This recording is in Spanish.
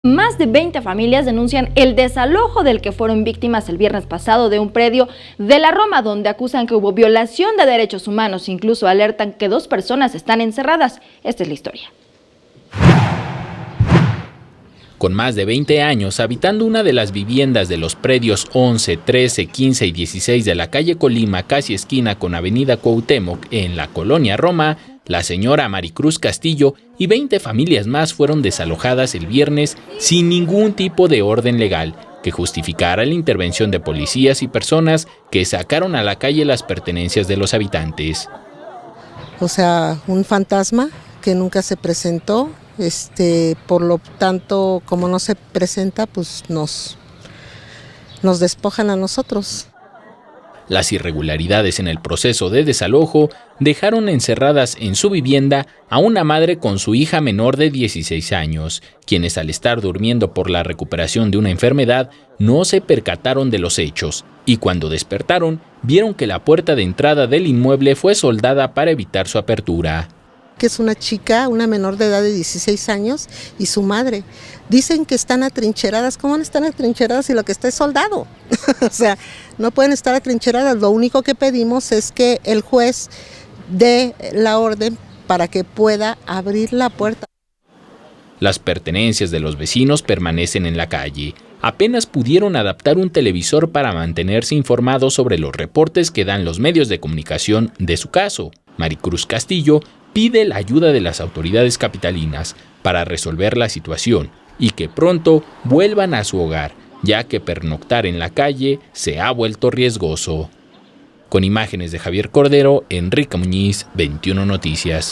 Más de 20 familias denuncian el desalojo del que fueron víctimas el viernes pasado de un predio de la Roma, donde acusan que hubo violación de derechos humanos. Incluso alertan que 2 personas están encerradas. Esta es la historia. Con más de 20 años habitando una de las viviendas de los predios 11, 13, 15 y 16 de la calle Colima, casi esquina con avenida Cuauhtémoc, en la colonia Roma, la señora Maricruz Castillo y 20 familias más fueron desalojadas el viernes sin ningún tipo de orden legal que justificara la intervención de policías y personas que sacaron a la calle las pertenencias de los habitantes. O sea, un fantasma que nunca se presentó. Por lo tanto, como no se presenta, pues nos despojan a nosotros. Las irregularidades en el proceso de desalojo dejaron encerradas en su vivienda a una madre con su hija menor de 16 años, quienes al estar durmiendo por la recuperación de una enfermedad no se percataron de los hechos y cuando despertaron vieron que la puerta de entrada del inmueble fue soldada para evitar su apertura. Que es una chica, una menor de edad de 16 años y su madre. Dicen que están atrincheradas. ¿Cómo van a estar atrincheradas si lo que está es soldado? O sea, no pueden estar atrincheradas. Lo único que pedimos es que el juez dé la orden para que pueda abrir la puerta. Las pertenencias de los vecinos permanecen en la calle. Apenas pudieron adaptar un televisor para mantenerse informados sobre los reportes que dan los medios de comunicación de su caso. Maricruz Castillo pide la ayuda de las autoridades capitalinas para resolver la situación y que pronto vuelvan a su hogar, ya que pernoctar en la calle se ha vuelto riesgoso. Con imágenes de Javier Cordero, Enrique Muñiz, 21 Noticias.